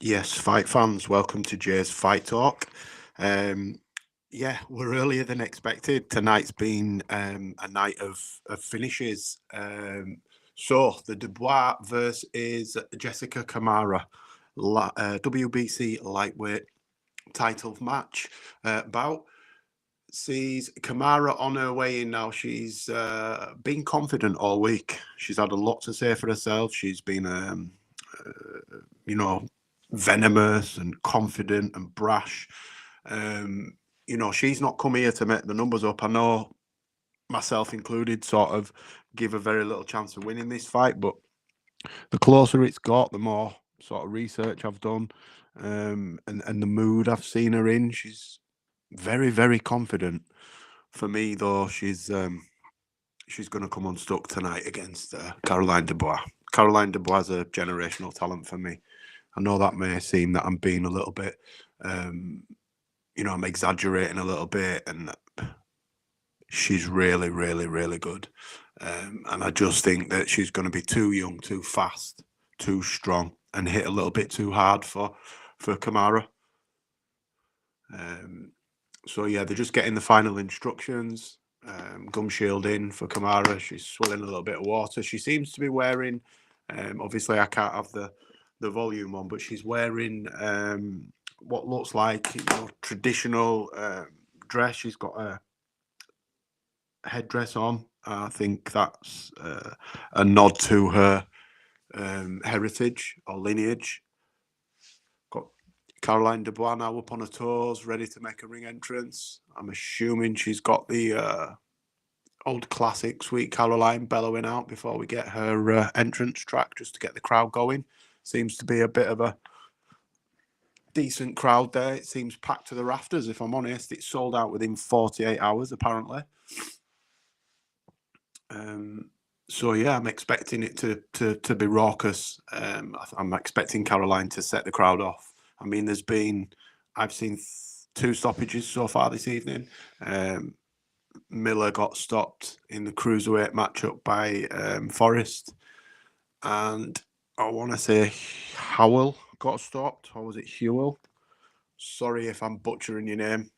Yes, fight fans, welcome to Jay's Fight Talk. Um, yeah, we're earlier than expected. Tonight's been a night of finishes. So the Dubois versus Jessica Camara, WBC Lightweight title match bout. Sees Camara on her way in now. She's been confident all week. She's had a lot to say for herself. She's been, you know, venomous and confident and brash. She's not come here to make the numbers up. I know, myself included, sort of give a very little chance of winning this fight, but the closer it's got, the more sort of research I've done, and the mood I've seen her in. She's very, very confident. For me, though, she's going to come unstuck tonight against Caroline Dubois. Caroline Dubois is a generational talent for me. I know that may seem that I'm being a little bit, I'm exaggerating a little bit, and she's really, really, really good. And I just think that she's going to be too young, too fast, too strong, and hit a little bit too hard for Camara. So yeah, they're just getting the final instructions. Gum shield in for Camara. She's swilling a little bit of water. She seems to be wearing, obviously I can't have the volume on, but she's wearing what looks like traditional dress. She's got a headdress on. I think that's a nod to her heritage or lineage. Got Caroline Dubois now up on her toes, ready to make a ring entrance. I'm assuming she's got the old classic Sweet Caroline bellowing out before we get her entrance track, just to get the crowd going. Seems to be a bit of a decent crowd there. It seems packed to the rafters, if I'm honest. It's sold out within 48 hours, apparently. So yeah, I'm expecting it to be raucous. I'm expecting Caroline to set the crowd off. I mean, I've seen 2 stoppages so far this evening. Miller got stopped in the cruiserweight matchup by Forrest, and I want to say Howell got stopped, or was it Hewell? Sorry if I'm butchering your name.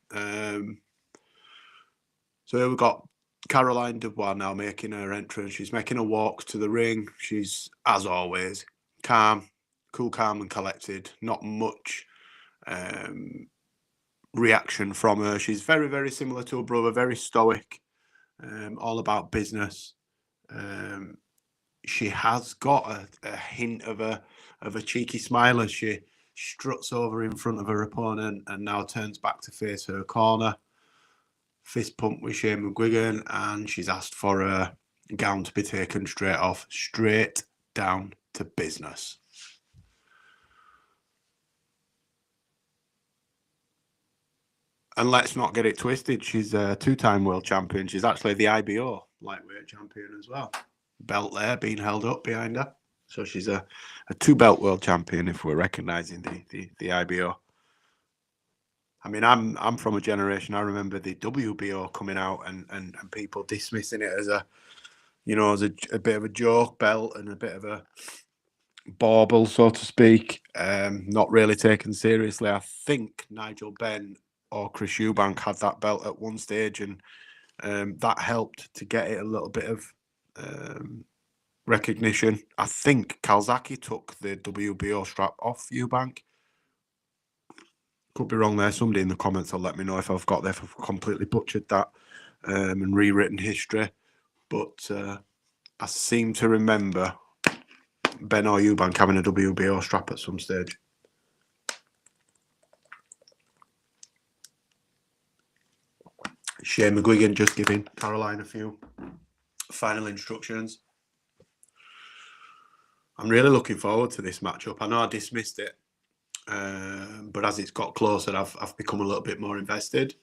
So here we've got Caroline Dubois now making her entrance. She's making a walk to the ring. She's, as always, cool, calm and collected. Not much reaction from her. She's very, very similar to her brother, very stoic, all about business. She has got a hint of a cheeky smile as she struts over in front of her opponent and now turns back to face her corner. Fist pump with Shane McGuigan, and she's asked for a gown to be taken straight down to business. And let's not get it twisted. She's a 2-time world champion. She's actually the IBO lightweight champion as well. Belt there being held up behind her. So she's a 2-belt world champion if we're recognising the IBO. I mean, I'm from a generation. I remember the WBO coming out and people dismissing it as a bit of a joke belt and a bit of a bauble, so to speak. Not really taken seriously. I think Nigel Benn or Chris Eubank had that belt at one stage, and that helped to get it a little bit of recognition. I think Calzaghe took the WBO strap off Eubank. Could be wrong there. Somebody in the comments will let me know if I've completely butchered that and rewritten history. But I seem to remember Ben or Eubank having a WBO strap at some stage. Shane McGuigan just giving Caroline a few final instructions. I'm really looking forward to this matchup. I know I dismissed it, but as it's got closer, I've become a little bit more invested.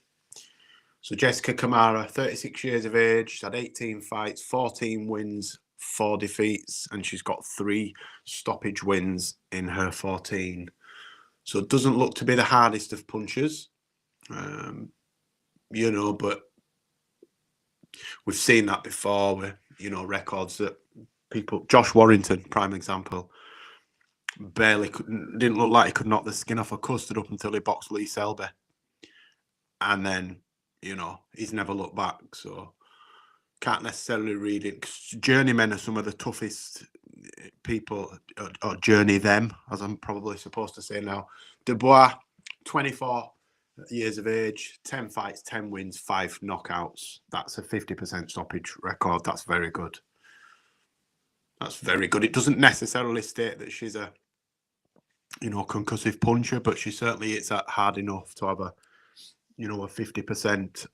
So Jessica Camara, 36 years of age, she's had 18 fights, 14 wins, 4 defeats, and she's got 3 stoppage wins in her 14. So it doesn't look to be the hardest of punchers, but we've seen that before with, records that people... Josh Warrington, prime example. didn't look like he could knock the skin off a custard up until he boxed Lee Selby. And then, you know, he's never looked back. So can't necessarily read it. Journeymen are some of the toughest people, or journey them, as I'm probably supposed to say now. Dubois, 24 years of age, 10 fights, 10 wins, 5 knockouts. That's a 50% stoppage record. That's very good. That's very good. It doesn't necessarily state that she's a, you know, concussive puncher, but she certainly hits that hard enough to have a, you know, a 50%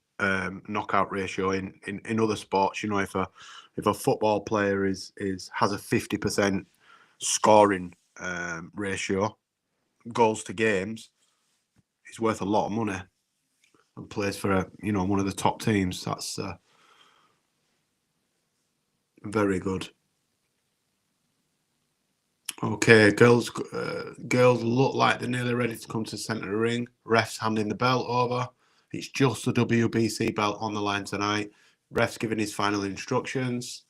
knockout ratio in other sports. You know, if a football player has a 50% scoring ratio, goals to games, he's worth a lot of money and plays for a, you know, one of the top teams. That's very good. Okay, girls look like they're nearly ready to come to the centre of the ring. Ref's handing the belt over. It's just the WBC belt on the line tonight. Ref's giving his final instructions.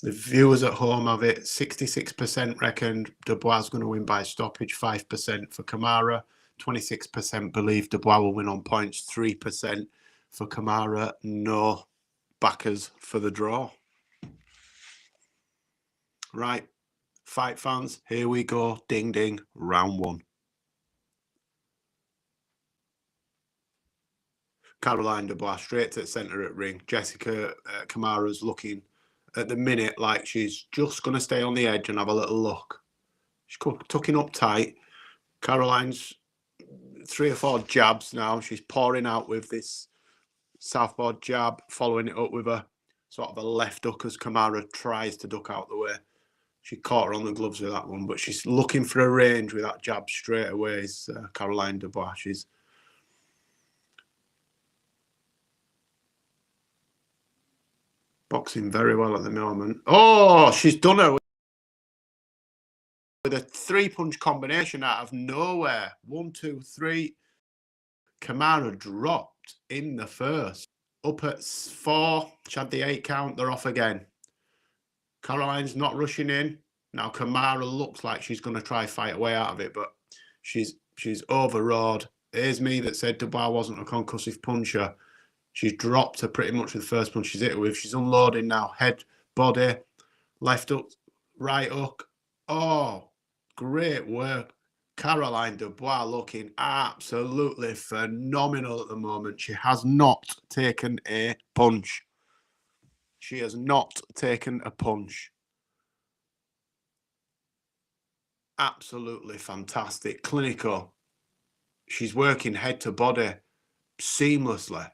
The viewers at home have it. 66% reckon Dubois is going to win by stoppage. 5% for Camara. 26% believe Dubois will win on points. 3% for Camara. No backers for the draw. Right, fight fans, here we go. Ding, ding, round 1. Caroline Dubois straight to the centre at ring. Jessica Camara's looking at the minute like she's just going to stay on the edge and have a little look. She's tucking up tight. Caroline's 3 or 4 jabs now. She's pouring out with this southpaw jab, following it up with a sort of a left hook as Camara tries to duck out the way. She caught her on the gloves with that one, but she's looking for a range with that jab straight away. Is Caroline Dubois. She's boxing very well at the moment. Oh, she's done her with a 3-punch combination out of nowhere. 1, 2, 3. Camara dropped in the first. Up at 4. She had the 8 count. They're off again. Caroline's not rushing in. Now Camara looks like she's going to try fight her way out of it, but she's overawed. Here's me that said Dubois wasn't a concussive puncher. She's dropped her pretty much with the first punch she's hit her with. She's unloading now. Head, body, left hook, right hook. Oh, great work. Caroline Dubois looking absolutely phenomenal at the moment. She has not taken a punch. She has not taken a punch. Absolutely fantastic. Clinical. She's working head to body seamlessly.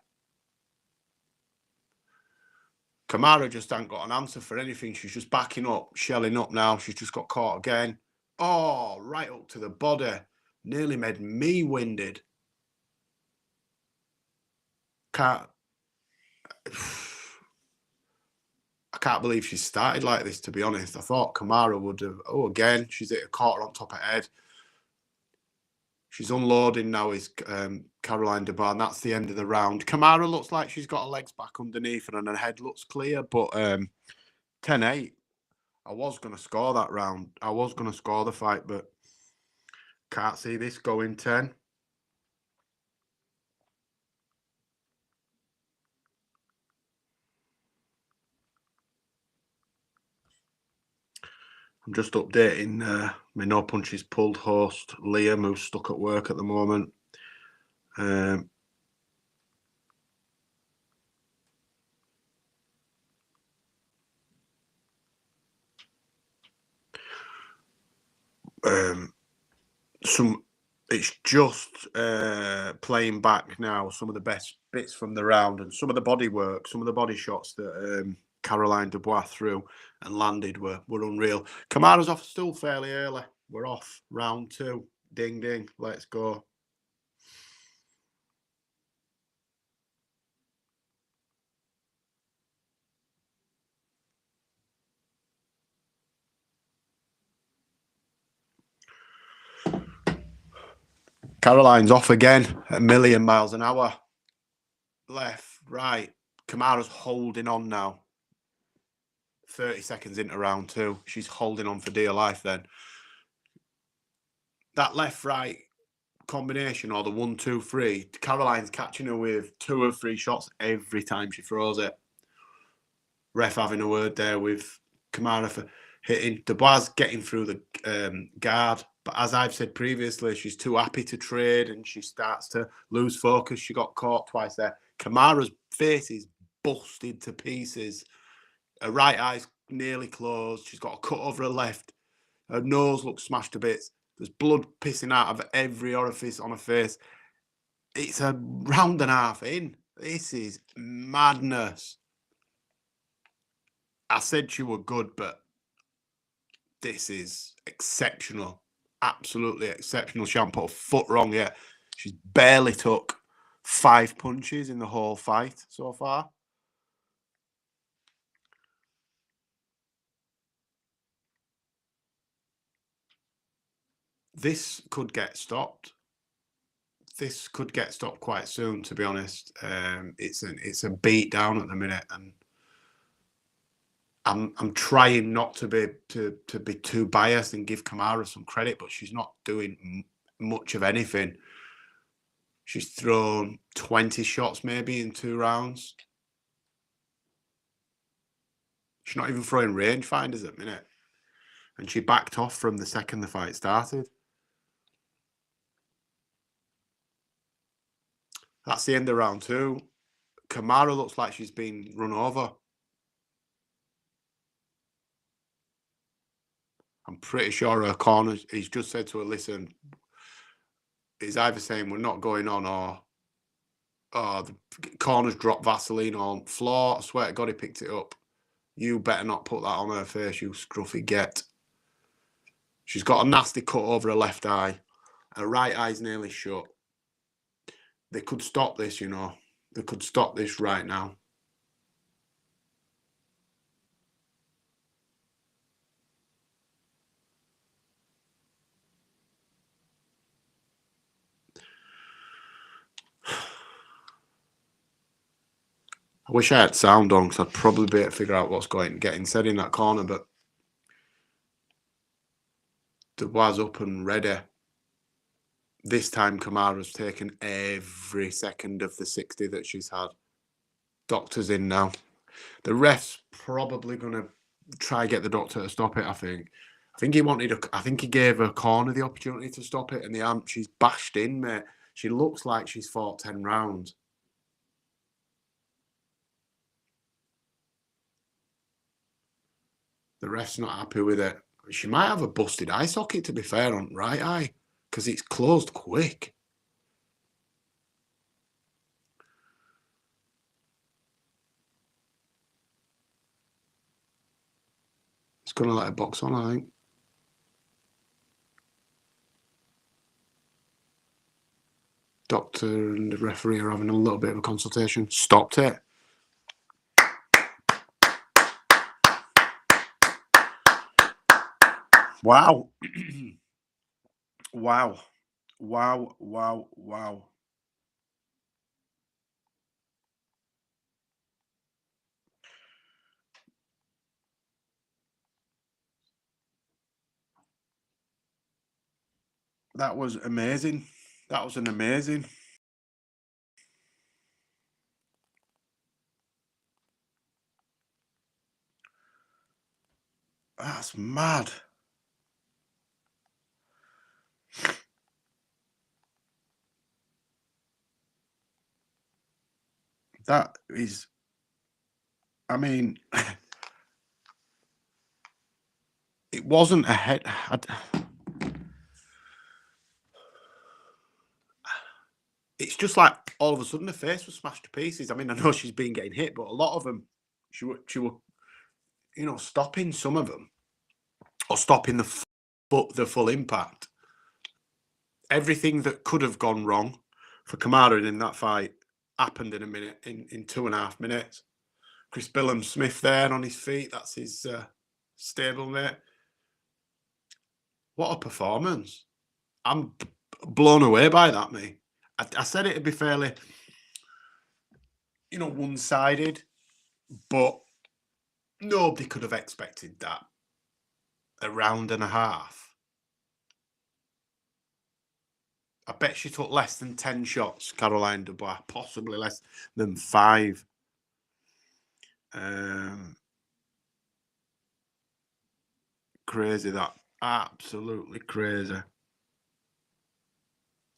Camara just ain't got an answer for anything. She's just backing up, shelling up now. She's just got caught again. Oh, right up to the body. Nearly made me winded. I can't believe she started like this, to be honest. I thought Camara would have... Oh, again, she's hit a quarter on top of head. She's unloading now, is Caroline Dubois, and that's the end of the round. Camara looks like she's got her legs back underneath her and her head looks clear, but 10-8. I was going to score that round. I was going to score the fight, but can't see this going 10. I'm just updating my No Punches Pulled host, Liam, who's stuck at work at the moment. It's just playing back now some of the best bits from the round and some of the body work, some of the body shots that Caroline Dubois threw and landed were unreal. Camara's off still fairly early. We're off round 2. Ding, ding. Let's go. Caroline's off again at 1,000,000 miles an hour. Left, right. Camara's holding on now. 30 seconds into round 2. She's holding on for dear life then. That left-right combination, or the 1-2-3, Caroline's catching her with 2 or 3 shots every time she throws it. Ref having a word there with Camara for hitting. Dubois getting through the guard. But as I've said previously, she's too happy to trade and she starts to lose focus. She got caught twice there. Camara's face is busted to pieces. Her right eye's nearly closed. She's got a cut over her left. Her nose looks smashed to bits. There's blood pissing out of every orifice on her face. It's a round and a half in. This is madness. I said she were good, but this is exceptional. Absolutely exceptional. She hasn't put a foot wrong yet. She's barely took 5 punches in the whole fight so far. This could get stopped. This could get stopped quite soon, to be honest. It's a beat down at the minute, and I'm trying not to be too biased and give Camara some credit, but she's not doing much of anything. She's thrown 20 shots maybe in 2 rounds. She's not even throwing rangefinders at the minute, and she backed off from the second the fight started. That's the end of round 2. Camara looks like she's been run over. I'm pretty sure her corner, he's just said to her, listen, he's either saying we're not going on, or the corner's dropped Vaseline on floor. I swear to God he picked it up. You better not put that on her face, you scruffy get. She's got a nasty cut over her left eye. Her right eye's nearly shut. They could stop this, you know. They could stop this right now. I wish I had sound on, because I'd probably be able to figure out what's getting said in that corner, but Dubois up and ready. This time Camara's taken every second of the 60 that she's had. Doctor's in now. The ref's probably going to try get the doctor to stop it, I think. I think he gave her corner the opportunity to stop it, and she's bashed in, mate. She looks like she's fought 10 rounds. The ref's not happy with it. She might have a busted eye socket, to be fair, on right eye, because it's closed quick. It's going to let her box on, I think. Doctor and the referee are having a little bit of a consultation. Stopped it. Wow. Wow. Wow, wow, wow. That was amazing. That was an amazing. That's mad. That is, I mean, it wasn't a head. It's just like all of a sudden her face was smashed to pieces. I mean, I know she's been getting hit, but a lot of them, she were, you know, stopping some of them, or stopping the full impact. Everything that could have gone wrong for Camara in that fight happened in a minute, in 2.5 minutes. Chris Billum Smith there on his feet. That's his stablemate. What a performance. I'm blown away by that, me. I said it'd be fairly one-sided, but nobody could have expected that. A round and a half. I bet she took less than 10 shots, Caroline Dubois, possibly less than 5. Crazy that. Absolutely crazy.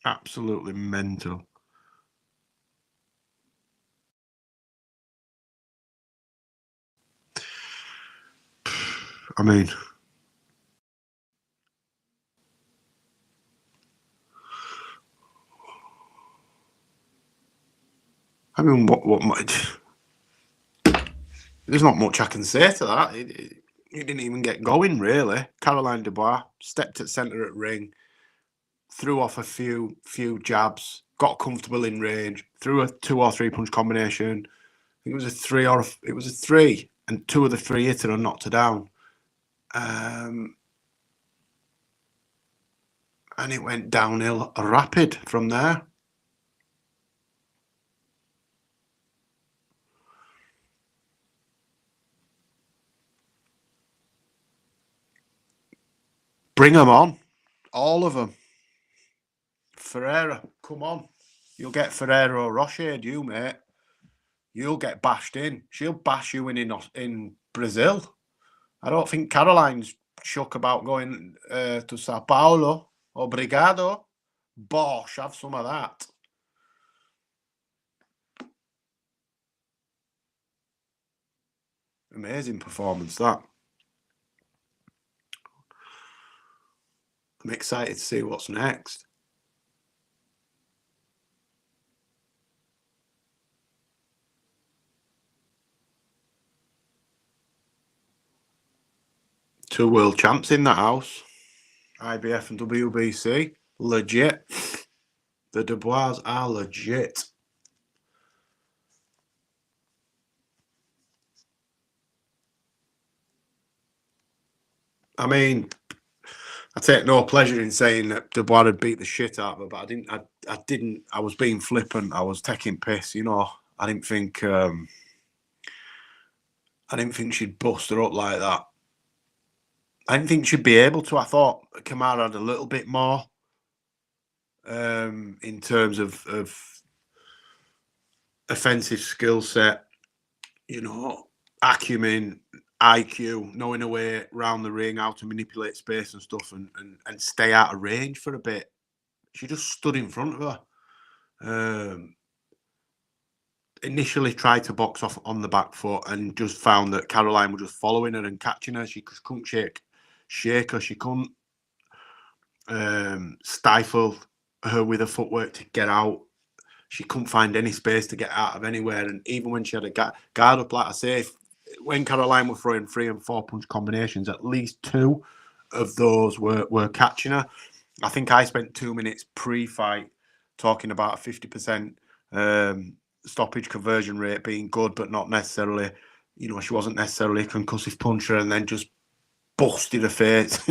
Absolutely mental. I mean, what much? There's not much I can say to that. It didn't even get going, really. Caroline Dubois stepped at centre at ring, threw off a few jabs, got comfortable in range, threw a 2 or 3 punch combination. I think it was a 3, and 2 of the 3 hit her and knocked her down. And it went downhill rapid from there. Bring them on. All of them. Ferreira, come on. You'll get Ferreira or Rocher, you, mate. You'll get bashed in. She'll bash you in Brazil. I don't think Caroline's shook about going to Sao Paulo. Obrigado. Bosh, have some of that. Amazing performance, that. I'm excited to see what's next. Two world champs in that house. IBF and WBC. Legit. The Dubois are legit. I mean, I take no pleasure in saying that Dubois had beat the shit out of her, but I didn't. I was being flippant. I was taking piss. I didn't think she'd bust her up like that. I didn't think she'd be able to. I thought Camara had a little bit more in terms of offensive skill set, acumen, IQ, knowing a way around the ring, how to manipulate space and stuff, and stay out of range for a bit. She just stood in front of her. Initially tried to box off on the back foot and just found that Caroline was just following her and catching her. She couldn't shake her. She couldn't stifle her with her footwork to get out. She couldn't find any space to get out of anywhere. And even when she had a guard up, like I say, when Caroline was throwing 3 and 4 punch combinations, at least 2 of those were catching her. I think I spent 2 minutes pre-fight talking about a 50% stoppage conversion rate being good, but not necessarily, she wasn't necessarily a concussive puncher, and then just busted her face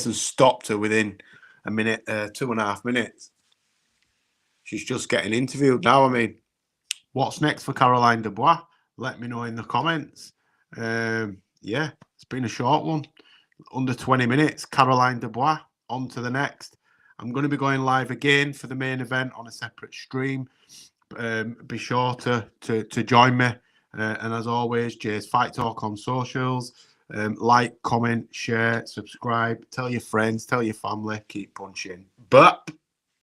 and stopped her within a minute, 2.5 minutes. She's just getting interviewed now. I mean, what's next for Caroline Dubois? Let me know in the comments. Yeah, it's been a short one. Under 20 minutes. Caroline Dubois, on to the next. I'm going to be going live again for the main event on a separate stream. Be sure to join me. And as always, Jay's Fight Talk on socials. Like, comment, share, subscribe. Tell your friends, tell your family. Keep punching. But